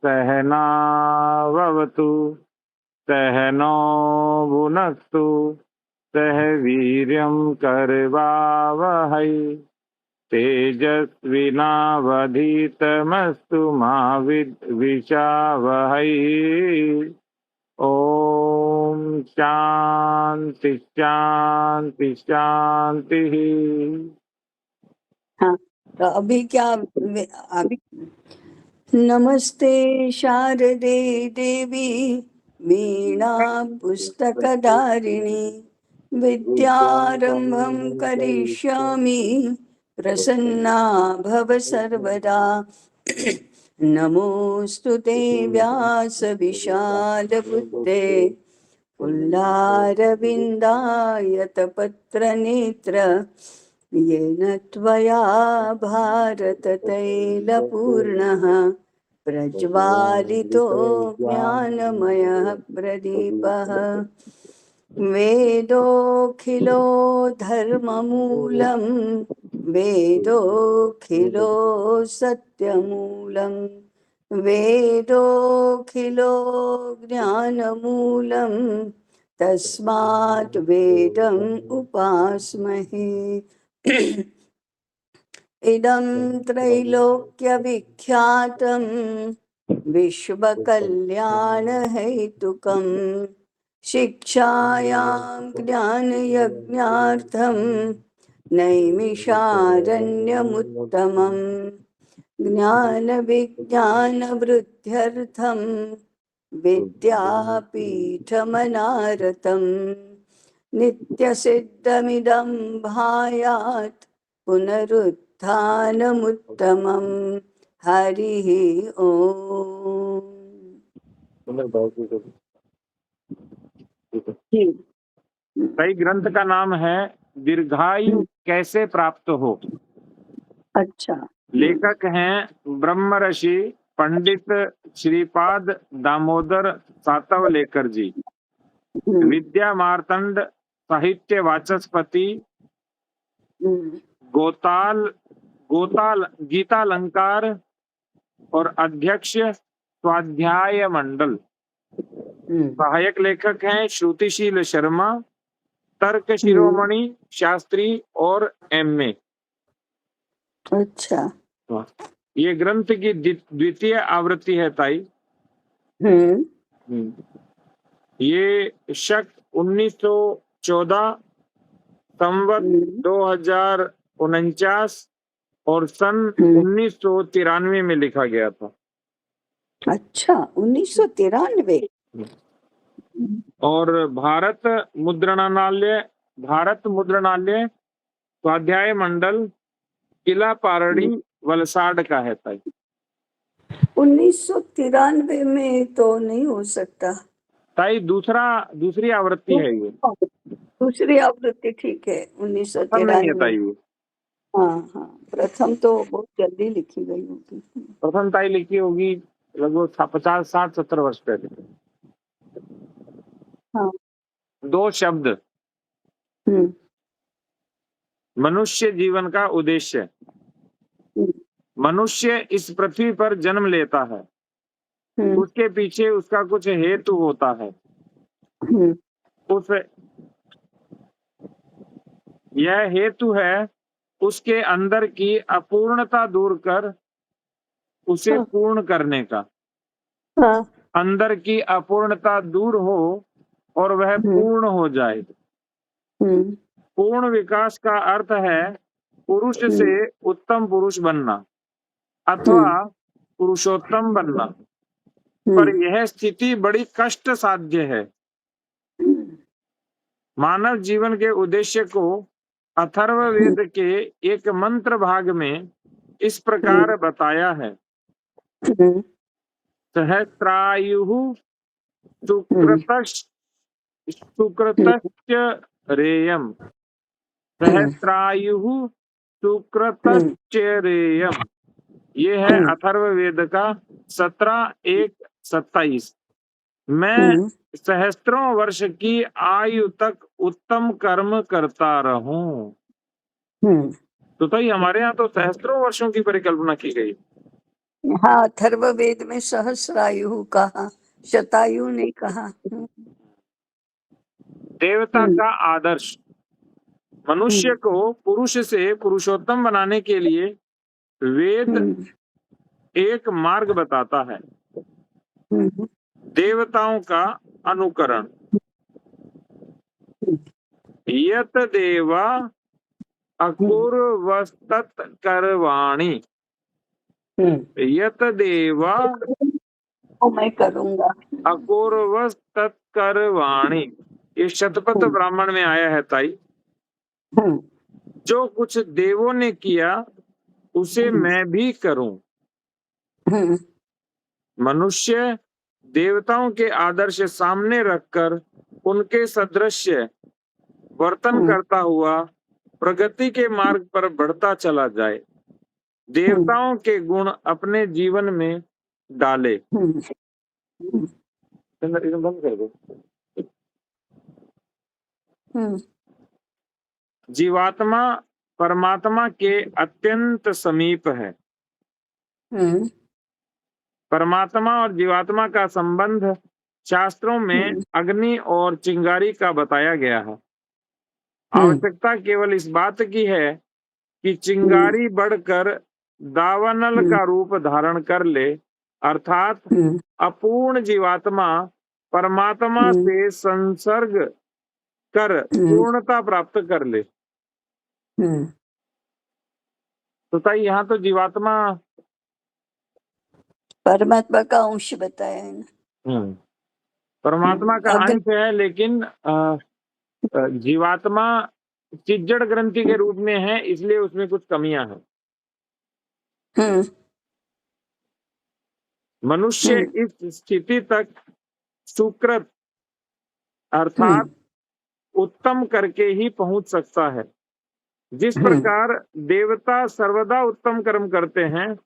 सहनाववतु सहनो भुनक्तु सह वीर्यं करवावहै तेजस्विनावधीतमस्तु मा विद्विषावहै। ओम शांति शांति शांति। हाँ, तो अभी क्या अभी नमस्ते शारदे देवी वीणा पुस्तकधारिणी विद्यारंभं करिष्यामि प्रसन्ना भव सर्वदा। नमोऽस्तु ते व्यासविशालबुद्धे पुल्लारविन्दायतपत्रनेत्र येन त्वया भारततैलपूर्णः प्रज्वालितो ज्ञानमयः प्रदीपः वेदोऽखिलो धर्ममूलं वेदोऽखिलो सत्यमूलं वेदोऽखिलो ज्ञानमूलं तस्मात् वेदम् उपास्महे। इदं त्रैलोक्यविख्यातं विश्वकल्याणहेतुकं शिक्षायां ज्ञानयज्ञार्थं नैमिषारण्यमुत्तमं ज्ञानविज्ञानवृद्ध्यर्थं विद्यापीठमनारतं नित्यसिद्धमिदं भायात् पुनरुत्थानमुत्तमं हरिः ओम। सही ग्रंथ का नाम है दीर्घायु कैसे प्राप्त हो। अच्छा। लेखक हैं ब्रह्म ऋषि पंडित श्रीपाद दामोदर सातवलेकर जी। विद्या मार्तंड साहित्य वाचस्पति गोताल गीतालंकार और अध्यक्ष स्वाध्याय मंडल। सहायक लेखक हैं श्रुतिशील शर्मा, तर्क शिरोमणि शास्त्री और एमए। अच्छा। ये ग्रंथ की द्वितीय आवृत्ति है ताई। ये शक 1914 संवत 2049 और सन 1993 में लिखा गया था। अच्छा, 1993। और भारत मुद्रणालय स्वाध्याय मंडल किला पारड़ी वलसाड का है ताई। 1993 में तो नहीं हो सकता ताई, दूसरी आवृत्ति है ये। दूसरी आवृत्ति ठीक है, 1993 नहीं है ताई ये। हाँ, प्रथम तो बहुत जल्दी लिखी गई होगी। प्रथम ताई लिखी होगी लगभग 50, 60, 70 वर्ष पहले। हाँ। दो शब्द। मनुष्य जीवन का उद्देश्य। मनुष्य इस पृथ्वी पर जन्म लेता है, उसके पीछे उसका कुछ हेतु होता है। यह हेतु है उसके अंदर की अपूर्णता दूर कर उसे पूर्ण करने का। अंदर की अपूर्णता दूर हो और वह पूर्ण हो जाए। पूर्ण विकास का अर्थ है पुरुष से उत्तम पुरुष बनना अथवा पुरुषोत्तम बनना। पर यह स्थिति बड़ी कष्ट साध्य है। मानव जीवन के उद्देश्य को अथर्ववेद के एक मंत्र भाग में इस प्रकार बताया है। सहस्रायुः सुकृतश्च रेयम। सहस्रायुः सुकृतश्च रेयम। ये है अथर्ववेद का 17:1-27। मैं सहस्त्रों वर्ष की आयु तक उत्तम कर्म करता रहूं। तो हमारे यहाँ तो सहस्त्रों वर्षों की परिकल्पना की गई। हाँ, अथर्ववेद में सहस्रायु कहा, शतायु नहीं कहा। देवता का आदर्श मनुष्य को पुरुष से पुरुषोत्तम बनाने के लिए वेद एक मार्ग बताता है। देवताओं का अनुकरण। यत देवा अकुर्वस्तत् करवाणी, यत देवा मैं करूंगा। अकुर्वस्तत् करवाणी, ये शतपथ ब्राह्मण में आया है ताई। जो कुछ देवों ने किया उसे मैं भी करूं। मनुष्य देवताओं के आदर्श सामने रखकर उनके सदृश वर्तन करता हुआ प्रगति के मार्ग पर बढ़ता चला जाए। देवताओं के गुण अपने जीवन में डाले। बंद कर दो। जीवात्मा परमात्मा के अत्यंत समीप है। परमात्मा और जीवात्मा का संबंध शास्त्रों में अग्नि और चिंगारी का बताया गया है। आवश्यकता केवल इस बात की है कि चिंगारी बढ़कर दावानल का रूप धारण कर ले, अर्थात अपूर्ण जीवात्मा परमात्मा से संसर्ग कर पूर्णता प्राप्त कर ले। तो ताई यहाँ तो जीवात्मा परमात्मा का अंश बताया है ना। परमात्मा का अंश है, लेकिन जीवात्मा चिज्जड़ ग्रंथि के रूप में है, इसलिए उसमें कुछ कमियां हैं। मनुष्य इस स्थिति तक सुकृत अर्थात उत्तम करके ही पहुंच सकता है। जिस प्रकार देवता सर्वदा उत्तम कर्म करते हैं,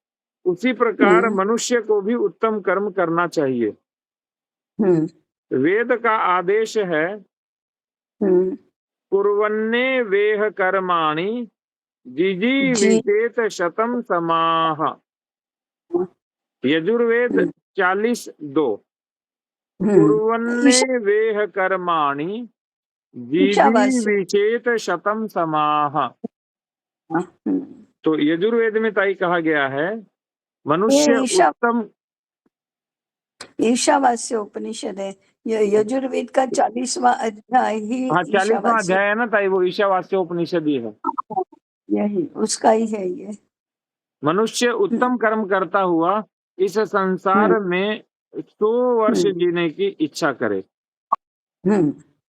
उसी प्रकार मनुष्य को भी उत्तम कर्म करना चाहिए। वेद का आदेश है कुर्वन्ने वेह कर्माणि जिजीविषेत शतम समाह। यजुर्वेद 40:2। कुर्वन्ने वेह कर्माणि जिजीविषेत शतम समाह। तो यजुर्वेद में ताई कहा गया है मनुष्य उत्तम। ईशावास्य उपनिषद है, यजुर्वेद का 40वां अध्याय ही। हाँ, 40वां अध्याय है ना ताई, वो ईशावास्य उपनिषद ही है। यही उसका ही है ये। मनुष्य उत्तम कर्म करता हुआ इस संसार में 100 वर्ष जीने की इच्छा करे।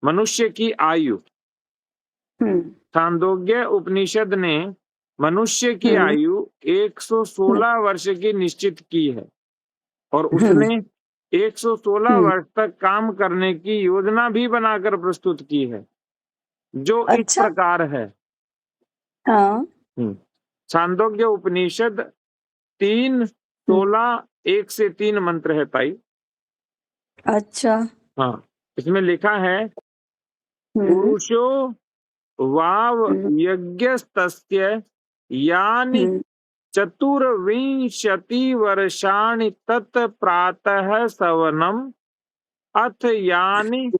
मनुष्य की आयु, छांदोग्य उपनिषद ने मनुष्य की आयु 116 वर्ष की निश्चित की है और उसने 116 वर्ष तक काम करने की योजना भी बनाकर प्रस्तुत की है, जो इस प्रकार है। छांदोग्य उपनिषद 3:16, 1 से 3 मंत्र है ताई। अच्छा। हाँ, इसमें लिखा है पुरुषो वाव यज्ञस्तस्य यानि 24 वर्षाणि तत् प्रातः सवनम अथ यानि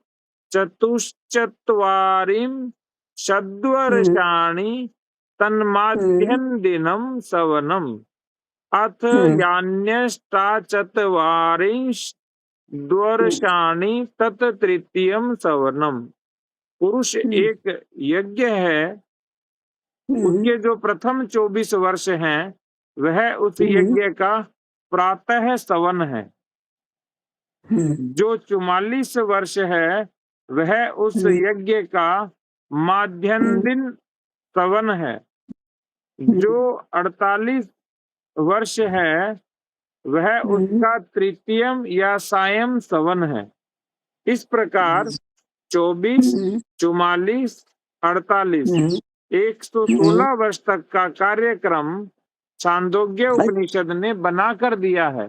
44 वर्षाणि तन्माध्यं दिनं सवनम अथ यान्यष्टाचत्वारिंशत् वर्षाणि तत् तृतीयं सवनम। पुरुष एक यज्ञ है, उसके जो प्रथम 24 वर्ष हैं वह उस यज्ञ का प्रातः सवन है। जो 44 वर्ष है वह उस यज्ञ का माध्यम दिन सवन है। जो 48 वर्ष है वह उसका तृतीयम या सायं सवन है। इस प्रकार 24, 44, 48, 116 वर्ष तक का कार्यक्रम छांदोग्य उपनिषद ने बना कर दिया है।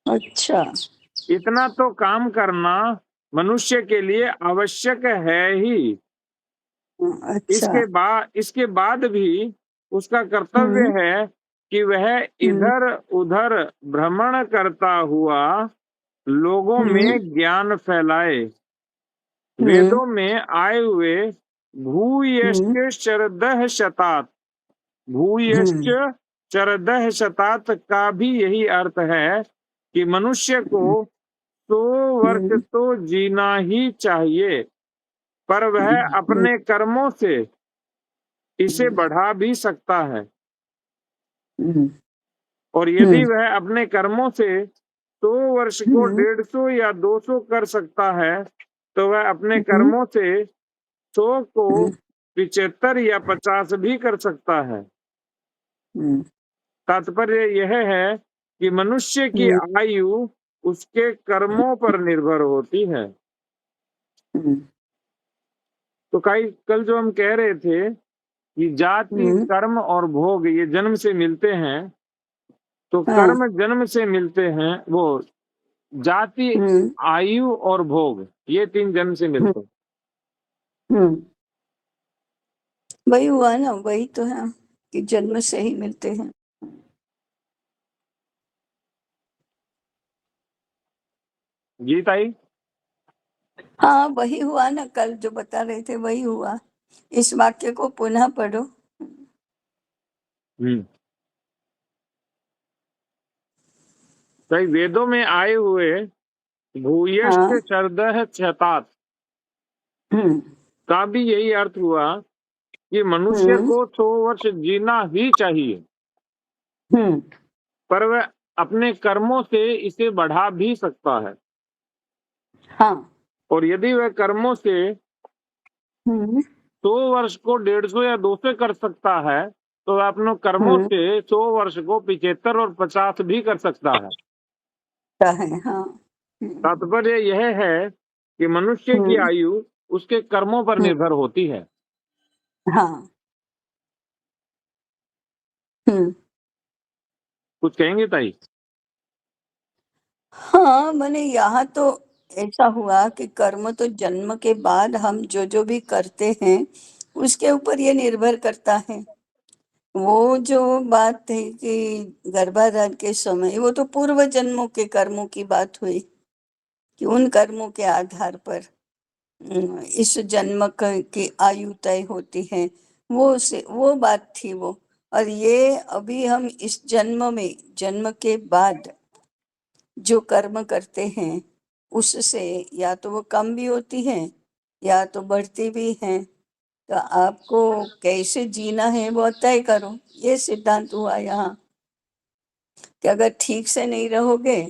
अच्छा। इतना तो काम करना मनुष्य के लिए आवश्यक है ही। अच्छा। इसके बाद भी उसका कर्तव्य है कि वह इधर उधर भ्रमण करता हुआ लोगों में ज्ञान फैलाए। वेदों में आए हुए भूयश्च शरदः शतात, भूयश्च शरदः शतात का भी यही अर्थ है कि मनुष्य को 100 वर्ष तो जीना ही चाहिए, पर वह अपने कर्मों से इसे बढ़ा भी सकता है। और यदि वह अपने कर्मों से 100 वर्ष को 150 या 200 कर सकता है, तो वह अपने कर्मों से 100 को 75 या 50 भी कर सकता है। तात्पर्य यह है कि मनुष्य की आयु उसके कर्मों पर निर्भर होती है। तो कल जो हम कह रहे थे कि जाति, कर्म और भोग ये जन्म से मिलते हैं, तो कर्म जन्म से मिलते हैं, वो जाति, आयु और भोग ये 3 जन्म से मिलते हैं। वही हुआ ना, वही तो है कि जन्म से ही मिलते हैं। जी ताई। हाँ, वही हुआ ना, कल जो बता रहे थे वही हुआ। इस वाक्य को पुनः पढ़ो। ताई, वेदों में आए हुए भूयश्च शरदः शतात का भी यही अर्थ हुआ कि मनुष्य को 100 वर्ष जीना ही चाहिए, पर वह अपने कर्मों से इसे बढ़ा भी सकता है। हाँ। और यदि वह कर्मों से 100 वर्ष को 150 या 200 कर सकता है, तो वह अपने कर्मों से 100 वर्ष को 75 और 50 भी कर सकता है। हाँ। तात्पर्य यह है कि मनुष्य की आयु उसके कर्मों पर निर्भर होती है। हाँ। कुछ कहेंगे ताई? हाँ, मैंने यहाँ तो ऐसा हुआ कि कर्म तो जन्म के बाद हम जो भी करते हैं उसके ऊपर ये निर्भर करता है। वो जो बात थी कि गर्भाधान के समय, वो तो पूर्व जन्मों के कर्मों की बात हुई कि उन कर्मों के आधार पर इस जन्म की आयु तय होती है। वो बात थी वो। और ये अभी हम इस जन्म में, जन्म के बाद जो कर्म करते हैं उससे या तो वो कम भी होती है या तो बढ़ती भी है। तो आपको कैसे जीना है वो तय करो, ये सिद्धांत हुआ यहाँ कि अगर ठीक से नहीं रहोगे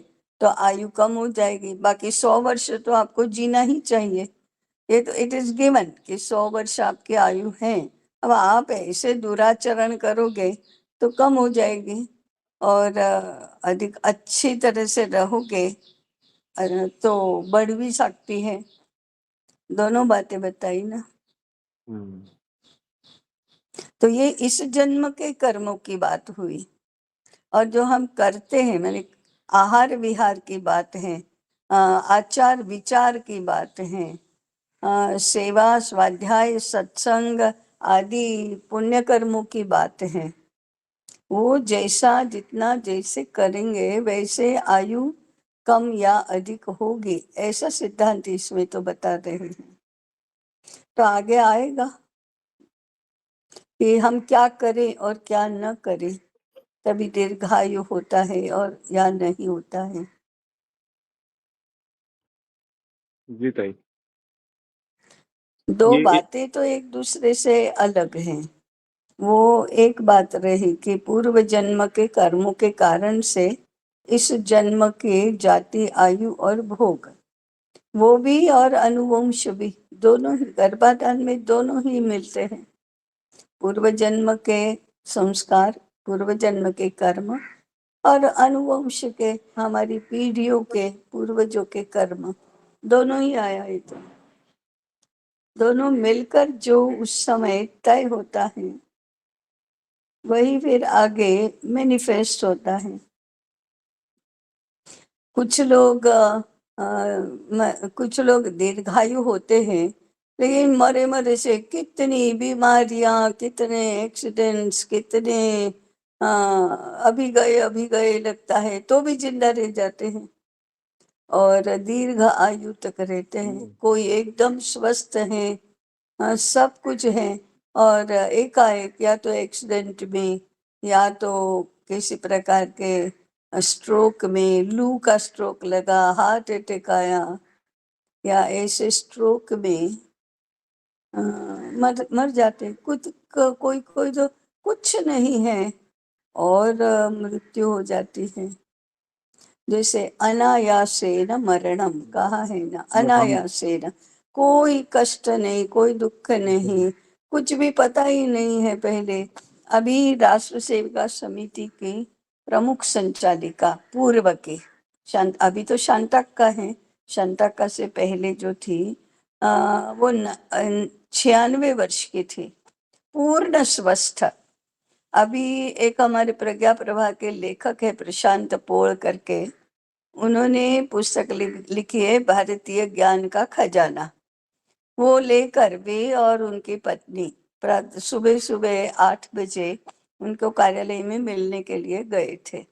तो आयु कम हो जाएगी, बाकी 100 वर्ष तो आपको जीना ही चाहिए। ये तो इट इज गिवन कि 100 वर्ष आपकी आयु है। अब आप ऐसे दुराचरण करोगे तो कम हो जाएगी, और अधिक अच्छी तरह से रहोगे तो बढ़ भी सकती है। दोनों बातें बताई ना। तो ये इस जन्म के कर्मों की बात हुई। और जो हम करते हैं, मैंने आहार विहार की बात है, आचार विचार की बात है, सेवा, स्वाध्याय, सत्संग आदि पुण्य कर्मों की बात है। वो जैसा जितना जैसे करेंगे वैसे आयु कम या अधिक होगी, ऐसा सिद्धांत इसमें तो बता रहे हैं। तो आगे आएगा कि हम क्या करें और क्या न करें, तभी दीर्घायु होता है और या नहीं होता है। जी ताई। दो बातें तो एक दूसरे से अलग हैं। वो एक बात रही कि पूर्व जन्म के कर्मों के कारण से इस जन्म के जाति, आयु और भोग, वो भी और अनुवंश भी, दोनों ही गर्भाधान में दोनों ही मिलते हैं। पूर्व जन्म के संस्कार, पूर्व जन्म के कर्म और अनुवंश के, हमारी पीढ़ियों के पूर्वजों के कर्म, दोनों ही आया है। तो दोनों मिलकर जो उस समय तय होता है वही फिर आगे मैनिफेस्ट होता है। कुछ लोग कुछ लोग दीर्घायु होते हैं, लेकिन मरे मरे से कितनी बीमारियां, कितने एक्सीडेंट्स, कितने अभी गए लगता है तो भी जिंदा रह जाते हैं और दीर्घ आयु तक रहते हैं। कोई एकदम स्वस्थ है, सब कुछ है और एकाएक या तो एक्सीडेंट में या तो किसी प्रकार के स्ट्रोक में, लू का स्ट्रोक लगा, हार्ट अटैक आया या ऐसे स्ट्रोक में मर जाते। कोई कोई तो कुछ नहीं है और मृत्यु हो जाती है। जैसे अनायासेन मरणम कहा है ना, अनायासेन, कोई कष्ट नहीं, कोई दुख नहीं, कुछ भी पता ही नहीं है पहले। अभी राष्ट्र सेविका समिति की प्रमुख संचालिका पूर्व की अभी तो शांतक्का है, शांतक्का से पहले जो थी वो 96 वर्ष की थी, पूर्ण स्वस्थ। अभी एक हमारे प्रज्ञा प्रभा के लेखक है प्रशांत पोल करके, उन्होंने पुस्तक लिखी है भारतीय ज्ञान का खजाना। वो लेकर वे और उनकी पत्नी सुबह सुबह 8 बजे उनको कार्यालय में मिलने के लिए गए थे।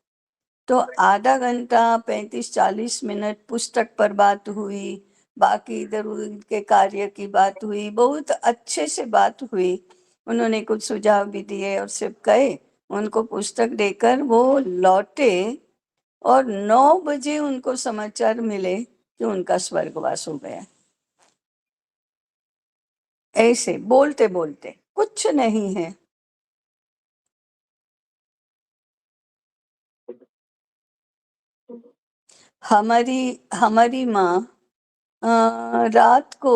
तो आधा घंटा 35-40 मिनट पुस्तक पर बात हुई, बाकी इधर उधर के कार्य की बात हुई, बहुत अच्छे से बात हुई। उन्होंने कुछ सुझाव भी दिए और सब गए, उनको पुस्तक देकर वो लौटे और 9 बजे उनको समाचार मिले कि उनका स्वर्गवास हो गया। ऐसे बोलते बोलते कुछ नहीं है। हमारी माँ रात को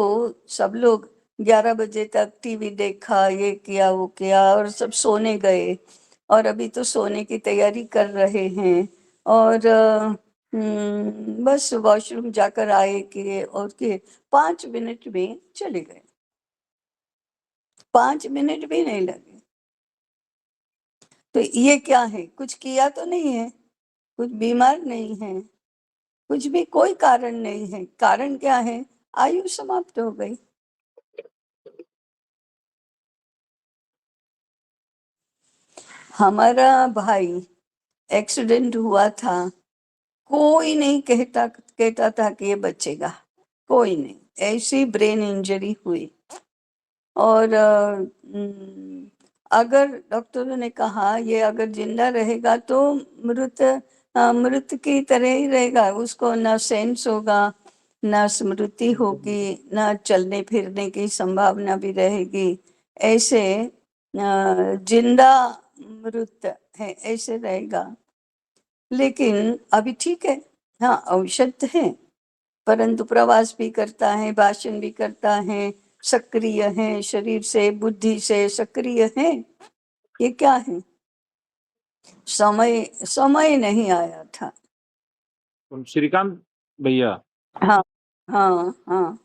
सब लोग 11 बजे तक टीवी देखा, ये किया वो किया और सब सोने गए और अभी तो सोने की तैयारी कर रहे हैं और बस वॉशरूम जाकर आए कि और के 5 मिनट में चले गए, 5 मिनट भी नहीं लगे। तो ये क्या है? कुछ किया तो नहीं है, कुछ बीमार नहीं है, कुछ भी कोई कारण नहीं है। कारण क्या है? आयु समाप्त हो गई। हमारा भाई एक्सीडेंट हुआ था, कोई नहीं कहता था कि ये बचेगा, कोई नहीं। ऐसी ब्रेन इंजरी हुई और अगर डॉक्टरों ने कहा ये अगर जिंदा रहेगा तो मृत की तरह ही रहेगा, उसको ना सेंस होगा, ना स्मृति होगी, ना चलने फिरने की संभावना भी रहेगी। ऐसे जिंदा मृत है, ऐसे रहेगा। लेकिन अभी ठीक है, हाँ औषध है, परंतु प्रवास भी करता है, भाषण भी करता है, सक्रिय है, शरीर से बुद्धि से सक्रिय है। ये क्या है? समय नहीं आया था। श्रीकांत भैया, हाँ हाँ हाँ,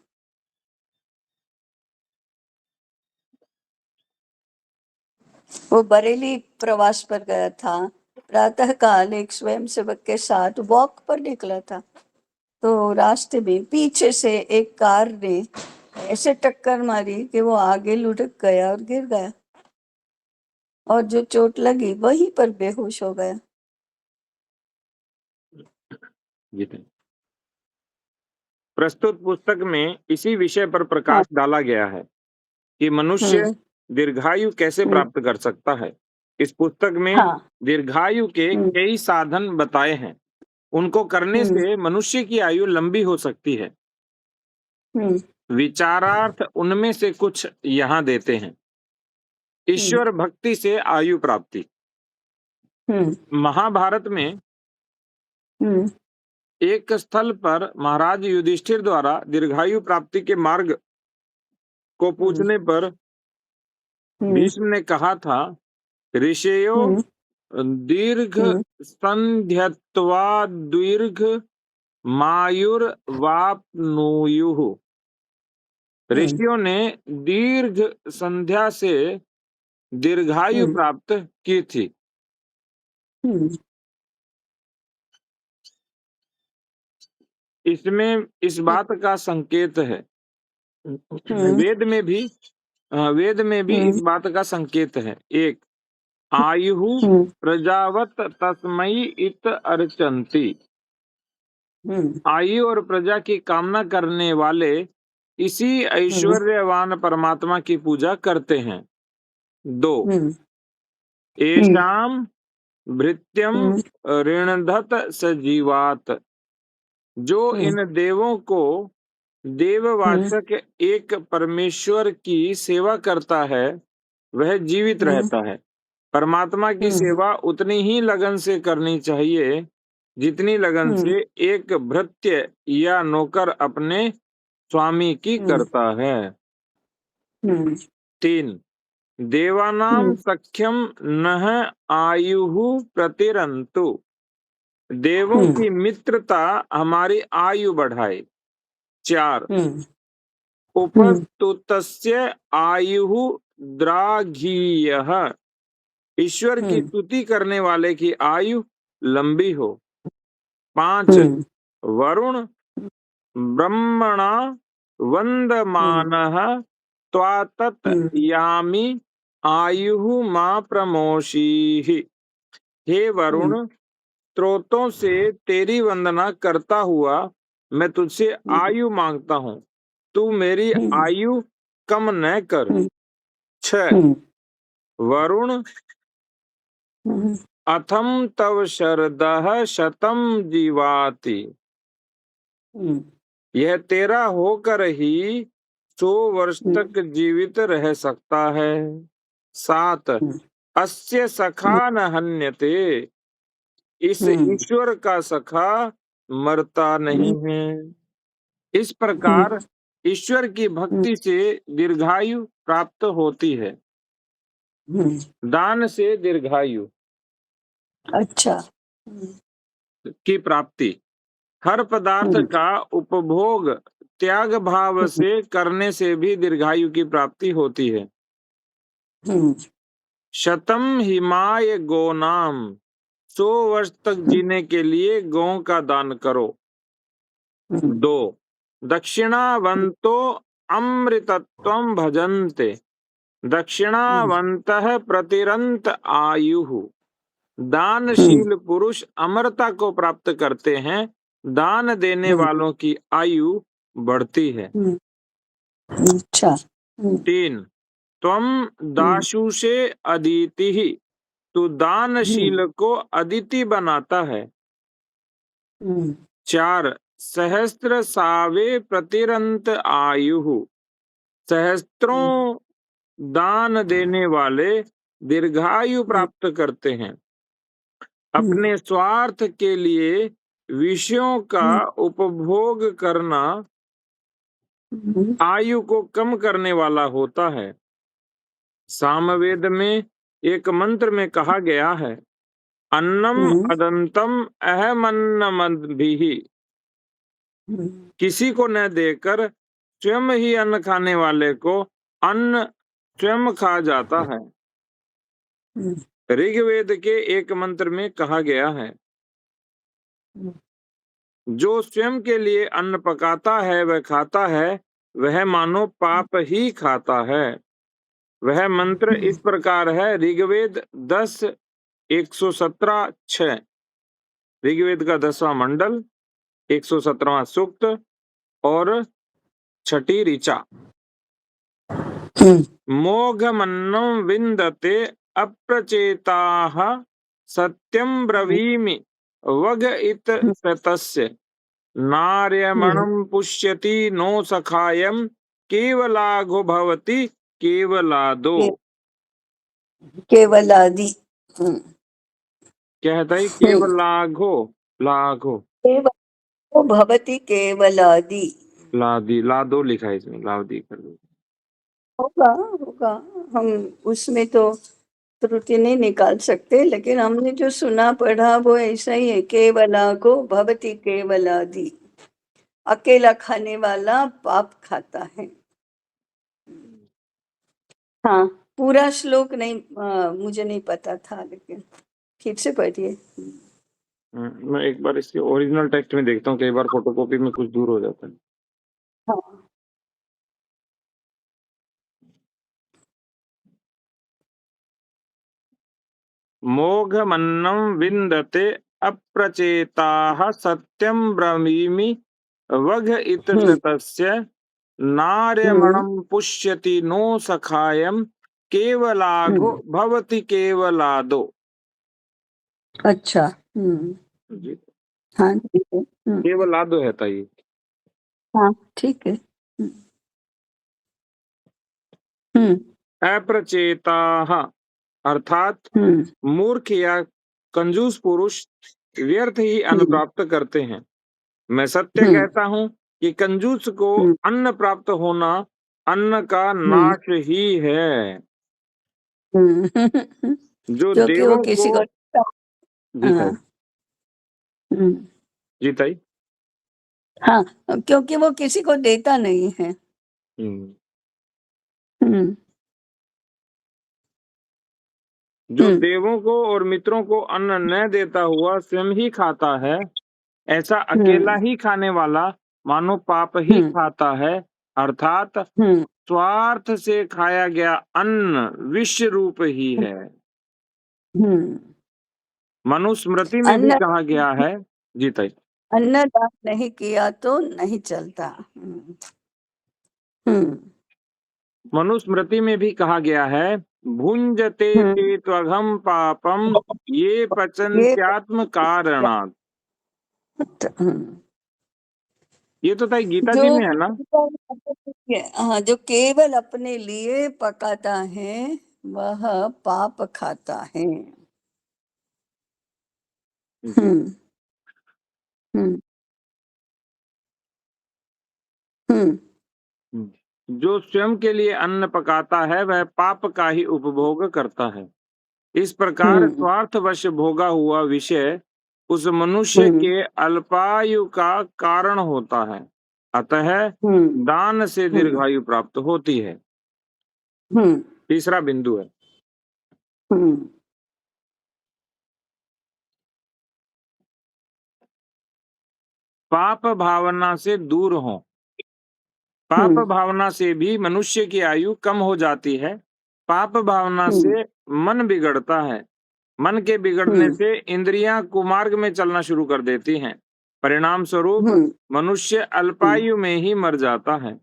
वो बरेली प्रवास पर गया था। प्रातः काल एक स्वयंसेवक के साथ वॉक पर निकला था, तो रास्ते में पीछे से एक कार ने ऐसे टक्कर मारी कि वो आगे लुढ़क गया और गिर गया और जो चोट लगी वहीं पर बेहोश हो गया। प्रस्तुत पुस्तक में इसी विषय पर प्रकाश डाला गया है कि मनुष्य दीर्घायु कैसे प्राप्त कर सकता है। इस पुस्तक में दीर्घायु के कई साधन बताए हैं। उनको करने से मनुष्य की आयु लंबी हो सकती है। विचारार्थ उनमें से कुछ यहाँ देते हैं। ईश्वर भक्ति से आयु प्राप्ति। महाभारत में एक स्थल पर महाराज युधिष्ठिर द्वारा दीर्घायु प्राप्ति के मार्ग को पूछने पर भीष्म ने कहा था, ऋषयो दीर्घ संध्यत्वा दीर्घ मायुर्वाप्नुयुः। ऋषियों ने दीर्घ संध्या से दीर्घायु प्राप्त की थी। इसमें इस बात का संकेत है, वेद में भी इस बात का संकेत है। एक, आयुः प्रजावत तस्मै इत अर्चन्ति। आयु और प्रजा की कामना करने वाले इसी ऐश्वर्यवान परमात्मा की पूजा करते हैं। 2 एषाम भृत्यम ऋणधत सजीवात। जो इन देवों को देववाचक एक परमेश्वर की सेवा करता है वह जीवित रहता है। परमात्मा की सेवा उतनी ही लगन से करनी चाहिए जितनी लगन से एक भृत्य या नौकर अपने स्वामी की करता है। 3 देवानाम सख्यम नह आयुः प्रतिरंतु। देवों की मित्रता हमारी आयु बढ़ाए। 4 उपस्तुतस्य आयुः द्राघीयः। ईश्वर की स्तुति करने वाले की आयु लंबी हो। 5 वरुण ब्रह्मणा वंदमानः त्वातत यामि आयुः मा प्रमोषीः। हे वरुण, स्त्रोतों से तेरी वंदना करता हुआ मैं तुझसे आयु मांगता हूँ, तू मेरी आयु कम न कर। 6 वरुण अथम तव शरदः शतम जीवाति। यह तेरा होकर ही 100 वर्ष तक जीवित रह सकता है। 7 अस्य सखा न हन्यते। इस ईश्वर का सखा मरता नहीं है। इस प्रकार ईश्वर की भक्ति से दीर्घायु प्राप्त होती है। दान से दीर्घायु अच्छा। की प्राप्ति। हर पदार्थ का उपभोग त्याग भाव से करने से भी दीर्घायु की प्राप्ति होती है। शतम हिमाय गो नाम। 100 वर्ष तक जीने के लिए गौ का दान करो। 2 दक्षिणावंतो अमृतत्वं भजन्ते। दक्षिणावंतः प्रतिरंत आयुः। दानशील पुरुष अमरता को प्राप्त करते हैं। दान देने वालों की आयु बढ़ती है। अच्छा। 3 त्वम दाशुषे अदितिः। तू दानशील को अदिति बनाता है। 4 सहस्त्र सावे प्रतिरंत आयुः। सहस्त्रों दान देने वाले दीर्घायु प्राप्त करते हैं। अपने स्वार्थ के लिए विषयों का उपभोग करना आयु को कम करने वाला होता है। सामवेद में एक मंत्र में कहा गया है, अन्नम अदंतम अहमन्नमद्भिः। किसी को न देकर स्वयं ही अन्न खाने वाले को अन्न स्वयं खा जाता है। ऋग्वेद के एक मंत्र में कहा गया है, जो स्वयं के लिए अन्न पकाता है वह खाता है, वह मानो पाप ही खाता है। वह मंत्र इस प्रकार है, ऋग्वेद 10:117-6। ऋग्वेद का 10वां मंडल 117वां सूक्त और 6ठी ऋचा। मोघमन्नं विन्दते अप्रचेताः सत्यं ब्रवीमि वग इत शतस्य। नार्यमणं पुष्यति नो सखायं केवलाघो भवति केवलादो। केवलादि। कहता है केवलाघो लाघो केवलो भवति केवलादि। लादी लादो लिखा है इसमें, लादी कर दो। होगा होगा, हम उसमें तो त्रुटि नहीं निकाल सकते, लेकिन हमने जो सुना पढ़ा वो ऐसा ही है। केवला को भवति केवलादि। अकेला खाने वाला पाप खाता है। हाँ, पूरा श्लोक नहीं, मुझे नहीं पता था, लेकिन फिर से पढ़िए। मैं एक बार इसके ओरिजिनल टेक्स्ट में देखता हूँ, कई बार फोटोकॉपी में कुछ दूर हो जाता है। हाँ। मोघमन्नं विन्दते अप्रचेताः सत्यं ब्रवीमि वघ इतस्तस्य नार्यमणं पुष्यति नो सखायं केवलाघो भवति केवलादो। अच्छा। जी, हाँ ठीक है। केवलादो है ताई। हाँ ठीक है। अप्रचेताः अर्थात मूर्ख या कंजूस पुरुष व्यर्थ ही अन्न प्राप्त करते हैं। मैं सत्य कहता हूँ कि कंजूस को अन्न प्राप्त होना अन्न का नाश ही है। जो क्योंकि वो देवों किसी को को जीता है। हाँ जीता ही। हाँ, क्योंकि वो किसी को देता नहीं है। जो देवों को और मित्रों को अन्न न देता हुआ स्वयं ही खाता है, ऐसा अकेला ही खाने वाला मानो पाप ही खाता है। अर्थात स्वार्थ से खाया गया अन्न विष रूप ही है। मनुस्मृति में भी कहा गया है। जी ताई। अन्न दान नहीं किया तो नहीं चलता। मनुस्मृति में भी कहा गया है, भुंजते ते त्वघम पापम ये पचन्त्यात्म कारणात्। ये तो ताई गीता जी में है ना। हाँ, जो केवल अपने लिए पकाता है वह पाप खाता है। जो स्वयं के लिए अन्न पकाता है वह पाप का ही उपभोग करता है। इस प्रकार स्वार्थवश भोगा हुआ विषय उस मनुष्य के अल्पायु का कारण होता है। अतः दान से दीर्घायु प्राप्त होती है। तीसरा बिंदु है, पाप भावना से दूर हो। पाप भावना से भी मनुष्य की आयु कम हो जाती है। पाप भावना से मन बिगड़ता है। मन के बिगड़ने से इंद्रियां कुमार्ग में चलना शुरू कर देती हैं। परिणाम स्वरूप मनुष्य अल्पायु में ही मर जाता है।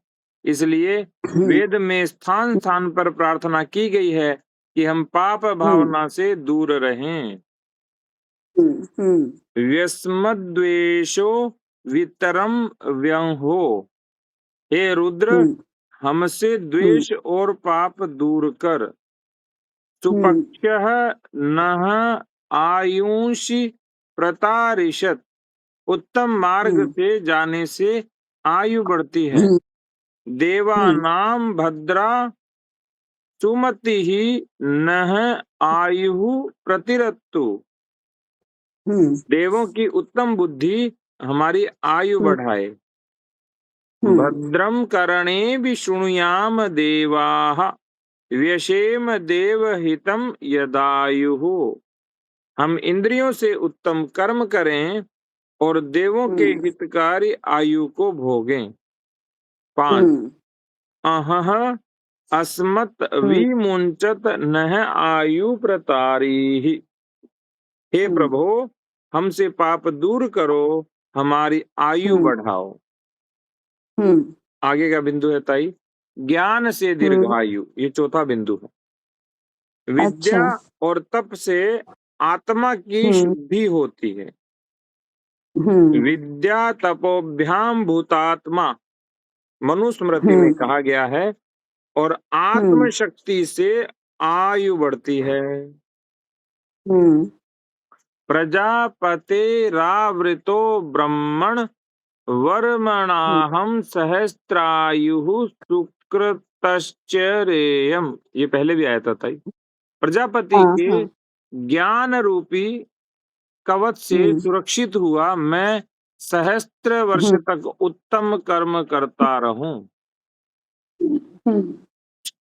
इसलिए वेद में स्थान स्थान पर प्रार्थना की गई है कि हम पाप भावना से दूर रहें। व्यस्मद्वेषो वितरम व्यंहो। हे रुद्र, हमसे द्वेष और पाप दूर कर। सुपक्षः नः आयुषि प्रतारिषत। उत्तम मार्ग से जाने से आयु बढ़ती है। देवानाम भद्रा सुमति ही नः आयु प्रतिरत्तु। देवों की उत्तम बुद्धि हमारी आयु बढ़ाए। भद्रम करणे भी शृणुयाम देवाः व्यशेम देवहितम यदायुः। हम इंद्रियों से उत्तम कर्म करें और देवों के हितकारी आयु को भोगें। 5 अहह अस्मत् विमुंचत नह आयु प्रतारीहि। हे प्रभो, हमसे पाप दूर करो, हमारी आयु बढ़ाओ। आगे का बिंदु है ताई, ज्ञान से दीर्घायु। ये चौथा बिंदु है। विद्या और तप से आत्मा की शुद्धि होती है। विद्या तपोभ्याम भूतात्मा मनुस्मृति में कहा गया है। और आत्म शक्ति से आयु बढ़ती है। प्रजापतेरावृतो ब्रह्मण वर्मणाहम सहस्त्रायु सुकृतश्चरेयम्। ये पहले भी आया था ताई। प्रजापति के ज्ञान रूपी कवच से सुरक्षित हुआ मैं सहस्त्र वर्ष तक उत्तम कर्म करता रहूं।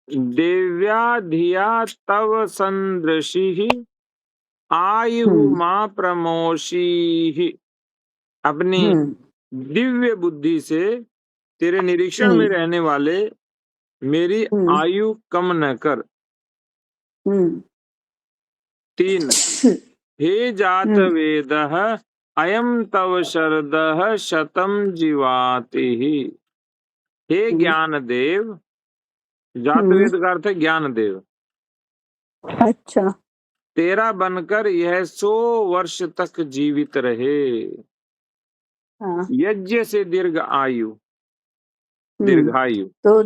देव्या धिया तव संदृशि आयु मां प्रमोषी। अपनी दिव्य बुद्धि से तेरे निरीक्षण में रहने वाले मेरी आयु कम न कर। 3 हे जात वेदः अयम तव शरदः शतम जीवातिः। हे ज्ञानदेव, जात वेद का अर्थ है ज्ञानदेव, अच्छा। तेरा बनकर यह 100 वर्ष तक जीवित रहे। हाँ। यज्ञ से दीर्घ आयु, दीर्घायु। तो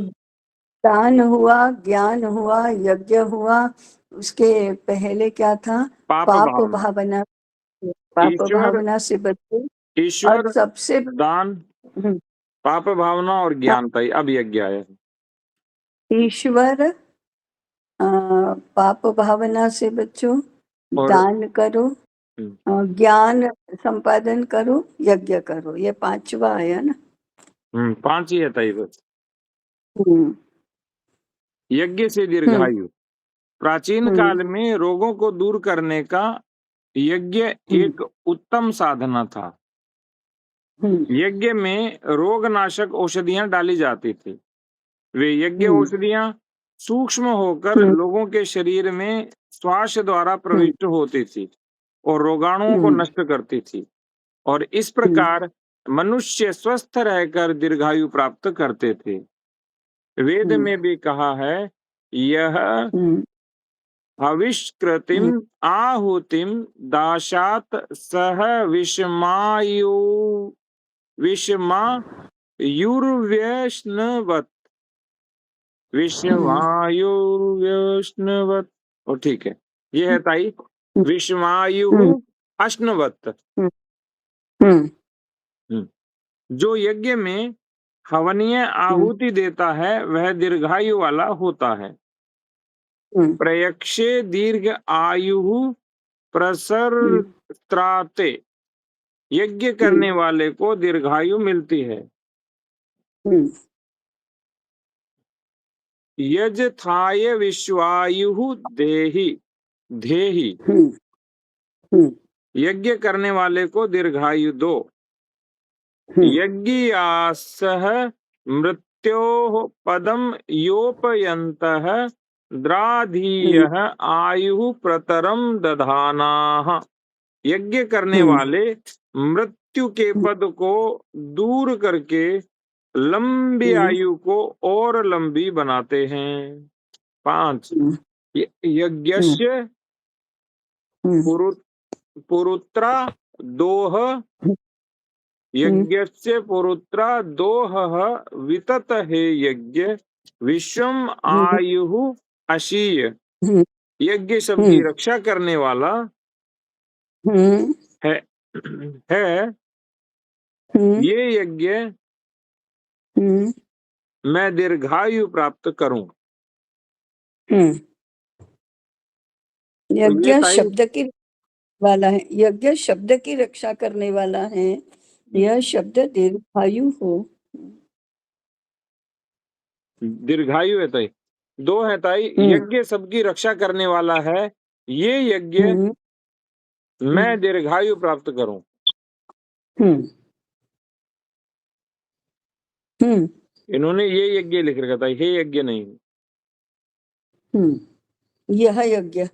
दान हुआ, ज्ञान हुआ, यज्ञ हुआ, उसके पहले क्या था? पाप पाप भावना। भावना। पाप ईश्वर, भावना से बचे। और ईश्वर, सबसे दान, पाप भावना और ज्ञान था। अब यज्ञ आया। ईश्वर, पाप भावना से बचो, और दान करो, ज्ञान संपादन करो, यज्ञ करो। ये 5वां आया ना? 5 ही है ताई बस। हम्म यज्ञ से दीर्घायु। प्राचीन काल में रोगों को दूर करने का यज्ञ एक उत्तम साधना था। यज्ञ में रोगनाशक औषधियां डाली जाती थी। वे यज्ञ औषधियां सूक्ष्म होकर लोगों के शरीर में श्वास द्वारा प्रविष्ट होती थी और रोगाणुओं को नष्ट करती थी, और इस प्रकार मनुष्य स्वस्थ रहकर दीर्घायु प्राप्त करते थे। वेद में भी कहा है, यह हविष्कृतिम आहुतिम दाशात सह विषमायु विषमायुर्व्यश्नवत् विषमायुर्व्यश्नवत्। और ठीक है, ये है ताई विषमायु अश्नवत्। जो यज्ञ में हवनीय आहुति देता है वह दीर्घायु वाला होता है। प्रयक्षे दीर्घ आयु प्रसरत्राते। यज्ञ करने वाले को दीर्घायु मिलती है। यजथाय विश्वायु देहि धेहि। यज्ञ करने वाले को दीर्घायु दो। यज्ञियासः मृत्योः पदम योपयन्तः द्राधीयः आयु प्रतरम दधानाः। यज्ञ करने वाले मृत्यु के पद को दूर करके लंबी आयु को और लंबी बनाते हैं। 5 यज्ञस्य पुरुत्रा दोह। यज्ञस्य पुरुत्रा दोहः वितत हे यज्ञ विश्वम आयु अशीय। यज्ञ सबकी रक्षा करने वाला है, ये यज्ञ मैं दीर्घायु प्राप्त करूं। यज्ञ शब्द की वाला है, यज्ञ शब्द की रक्षा करने वाला है। यह शब्द दीर्घायु हो। दीर्घायु है ताई। 2 है ताई, यज्ञ सबकी रक्षा करने वाला है, ये यज्ञ मैं दीर्घायु प्राप्त करूं। इन्होंने ये यज्ञ लिख रखा था, हे यज्ञ नहीं। यह यज्ञ।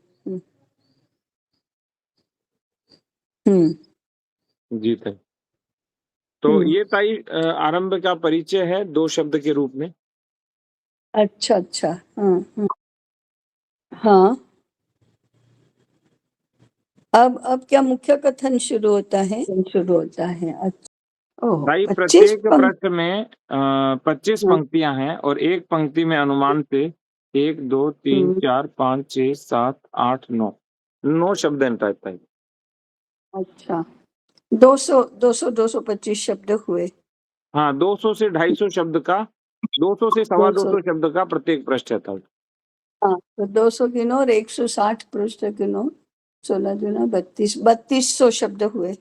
जी ताई। तो ये ताई आरंभ का परिचय है 2 शब्द के रूप में। अच्छा अच्छा। हाँ। अब क्या मुख्य कथन शुरू होता है? अच्छा। ताई 25 प्रत्येक प्रश्न में 25 पंक्तियां हैं और एक पंक्ति में अनुमान से 1 2 3 4 5 6 7 8 9 शब्द हैं ताई। अच्छा, 225 शब्द हुए। हाँ, 200 से 250 शब्द का, 200 से 225 शब्द का प्रत्येक पृष्ठ है ताई। हाँ, तो 200 गिनो और 160 पृष्ठ गिनो। 16 दूना 32, 3200 शब्द हुए।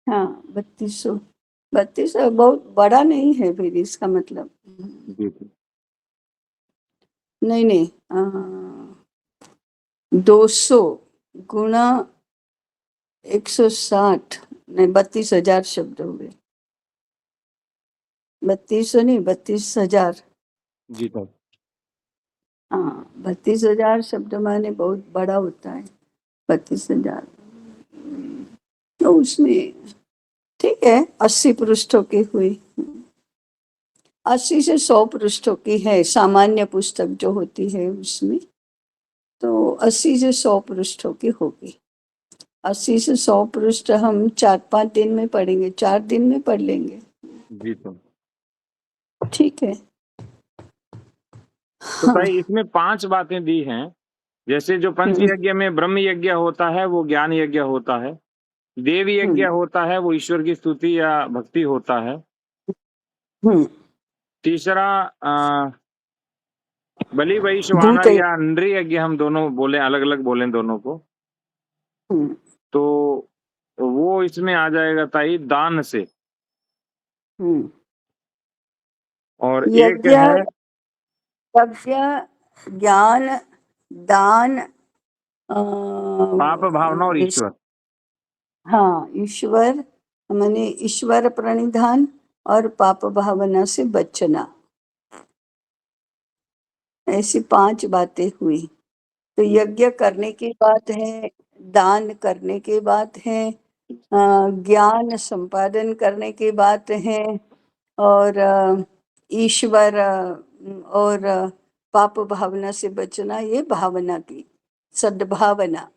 हाँ, 3200 बहुत बड़ा नहीं है फिर इसका मतलब। नहीं 200 गुणा 160 नहीं 32,000 शब्द हुए। 3200 नहीं 32,000। जी ताई। हाँ, 32,000 शब्द माने बहुत बड़ा होता है, 32,000। तो उसमें ठीक है, 80 पृष्ठों की हुई। 80 से 100 पृष्ठों की है सामान्य पुस्तक जो होती है उसमें, तो 80 से 100 पृष्ठों की होगी। 80 से 100 पृष्ठ हम 4-5 दिन में पढ़ेंगे, 4 दिन में पढ़ लेंगे। जी तो ठीक है। तो हाँ। भाई इसमें 5 बातें दी हैं। जैसे जो पंच हम्म, यज्ञ में ब्रह्म यज्ञ होता है वो ज्ञान यज्ञ होता है, देव यज्ञ हम्म, होता है वो ईश्वर की स्तुति या भक्ति होता है। हम्म। तीसरा बलि वैश्वानर भूत। या इंद्रिय यज्ञ, हम दोनों बोले, अलग अलग बोले दोनों को, हम्म, तो वो इसमें आ जाएगा ताई दान से। हम्म। और एक यज्ञ, है यज्ञ, ज्ञान, दान, पाप भावना और इस, ईश्वर। हाँ, ईश्वर माने ईश्वर प्रणिधान और पाप भावना से बचना, ऐसी 5 बातें हुई। तो यज्ञ करने की बात है, दान करने की बात है, ज्ञान संपादन करने की बात है, और ईश्वर और पाप भावना से बचना, ये भावना की सद्भावना,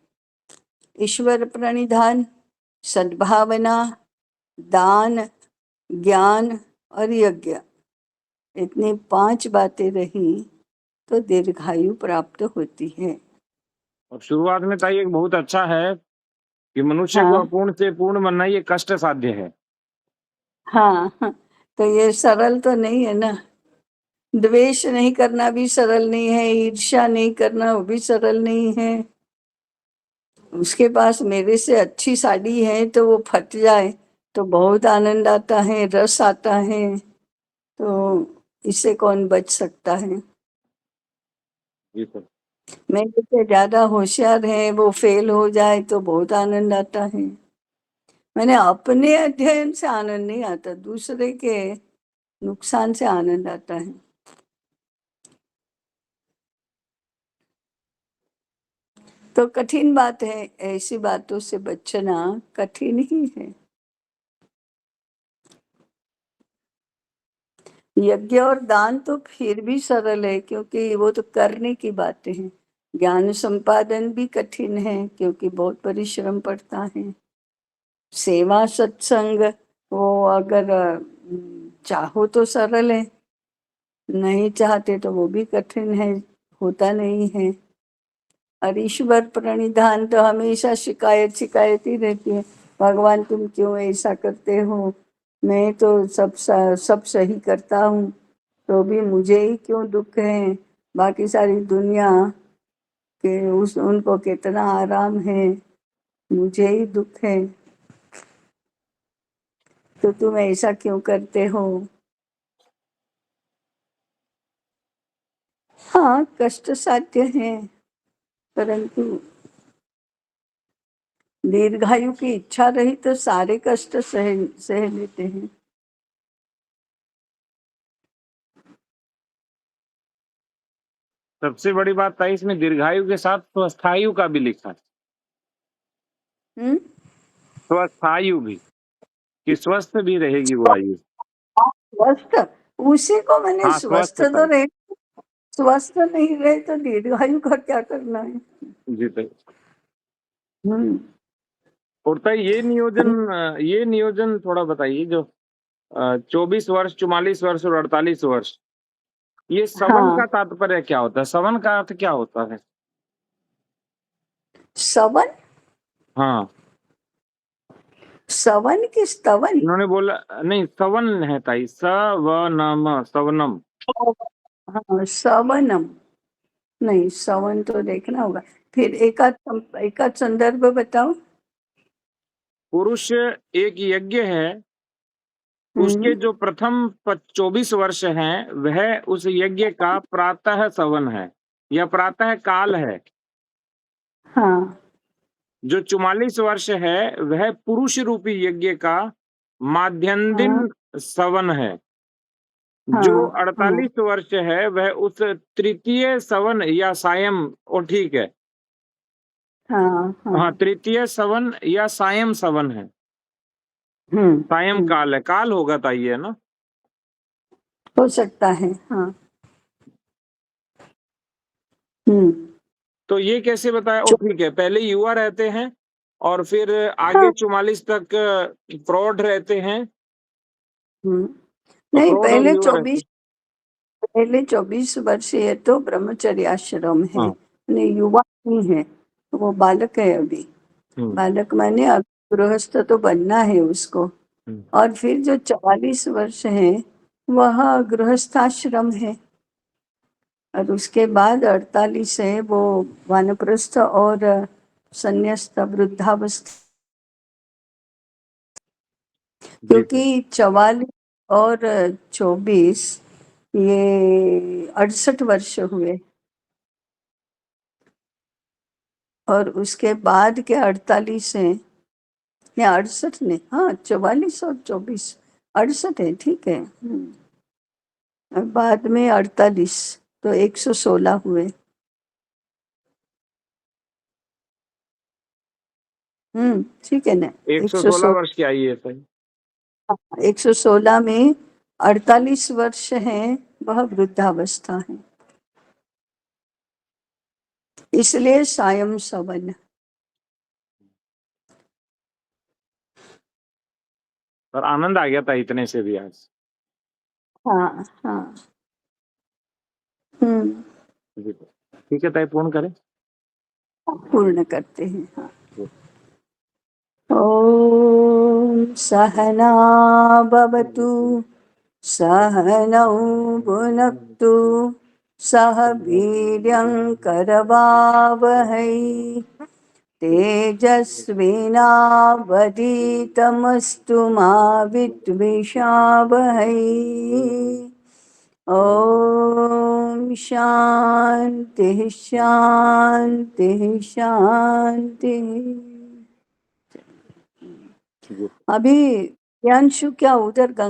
ईश्वर प्रणिधान, सद्भावना, दान, ज्ञान और यज्ञ, इतनी 5 बातें रही तो दीर्घायु प्राप्त होती है। और शुरुआत में ताई एक बहुत अच्छा है कि मनुष्य को हाँ, अपूर्ण से पूर्ण बनना ये कष्ट साध्य है। हाँ, हाँ। तो ये सरल तो नहीं है ना। द्वेष नहीं करना भी सरल नहीं है, ईर्ष्या नहीं करना वो भी सरल नहीं है। उसके पास मेरे से अच्छी साड़ी है तो वो फट जाए तो बहुत आनंद आता है, रस आता है। तो इससे कौन बच सकता है। जी सर। मेरे से ज्यादा होशियार है, वो फेल हो जाए तो बहुत आनंद आता है। मैंने अपने अध्ययन से आनंद नहीं आता, दूसरे के नुकसान से आनंद आता है। तो कठिन बात है, ऐसी बातों से बचना कठिन ही है। यज्ञ और दान तो फिर भी सरल है क्योंकि वो तो करने की बातें हैं। ज्ञान संपादन भी कठिन है क्योंकि बहुत परिश्रम पड़ता है। सेवा सत्संग वो अगर चाहो तो सरल है, नहीं चाहते तो वो भी कठिन है, होता नहीं है। और ईश्वर प्रणिधान तो हमेशा शिकायत शिकायत ही रहती है, भगवान तुम क्यों ऐसा करते हो, मैं तो सब सही करता हूँ तो भी मुझे ही क्यों दुख है, बाकी सारी दुनिया के उनको कितना आराम है, मुझे ही दुख है, तो तुम ऐसा क्यों करते हो। हाँ, कष्ट साध्य है, परंतु दीर्घायु की इच्छा रही तो सारे कष्ट सह लेते हैं। सबसे बड़ी बात ताई इसमें दीर्घायु के साथ स्वस्थायु का भी लिखा है। हम्म। स्वस्थायु भी, कि स्वस्थ भी रहेगी वो आयु। स्वस्थ, उसी को मैंने हाँ स्वस्थ स्वस्थ तो ताई। रहे, स्वस्थ नहीं रहे तो दीर्घायु का क्या करना है। जी ताई। हम्म। और ताई ये नियोजन थोड़ा बताइए, जो 24 वर्ष, 44 वर्ष और 48 वर्ष, ये सवन हाँ, का तात्पर्य क्या होता है? सवन का अर्थ क्या होता है? सवन, हाँ, सवन की स्तवन। इन्होंने बोला नहीं, सवन है ताई, सवनम, सवनम। हाँ, सवनम, नहीं सवन तो देखना होगा। फिर एकाध संदर्भ बताओ। पुरुष एक यज्ञ है, उसके हम्म। जो प्रथम 24 वर्ष हैं वह उस यज्ञ का प्रातः सवन है या प्रातः काल है। हाँ, जो 44 वर्ष है वह पुरुष रूपी यज्ञ का माध्यम हाँ, दिन सवन है। जो हाँ, हाँ, 48 वर्ष है वह उस तृतीय सवन या सायं, वो ठीक है। हाँ, हाँ, हाँ। तृतीय सवन या सायं सवन है, सायं काल है, काल होगा ताई, है ना? हो सकता है, हाँ। तो ये कैसे बताया? ओ ठीक है, पहले युवा रहते हैं और फिर आगे हाँ, 44 तक प्रौढ़ रहते हैं, और नहीं, प्रौढ़ और युवा रहते हैं। पहले 24 वर्षीय तो ब्रह्मचर्य आश्रम है, हाँ। यानी युवा नहीं है, वो बालक है अभी। बालक माने अब गृहस्थ तो बनना है उसको। और फिर जो 44 वर्ष है वह गृहस्थाश्रम है, और उसके बाद 48 है वो वानप्रस्थ और संन्यास्त वृद्धावस्था, क्योंकि 44 और 24 ये 68 वर्ष हुए, और उसके बाद के 48 हैं या 68 ने, हाँ 44 और 24 68 है, ठीक है। और बाद में 48 तो 116 हुए। ठीक है ना। 116 वर्ष की आई है सही। 116 में 48 वर्ष है वह वृद्धावस्था है, इसलिए सायं सवन। पर आनंद आ गया था इतने से भी आज। हाँ, हाँ। ठीक है ताई, पूर्ण करें। पूर्ण करते हैं, हाँ। ॐ सहना भवतु, सहनौ भुनक्तु, सह वीर्यं करवावहै, तेजस्विनावधीतमस्तु मा विद्विषावहै। ॐ शान्तिः शान्तिः शान्तिः। अभी प्रियांशु क्या उधर गंगा